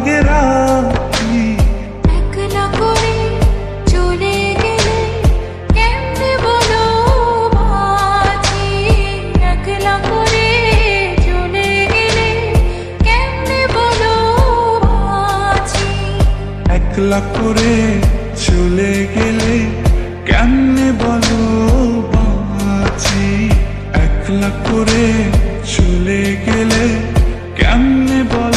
ভাগে রাখি। একলা করে চলে গেলে কেমনে বলো বাঁচি, একলা করে চলে গেলে কেমনে বলো বাঁচি। একলা করে চলে গেলে কেমনে বলো বাঁচি, একলা করে চলে গেলে কেমনে বলো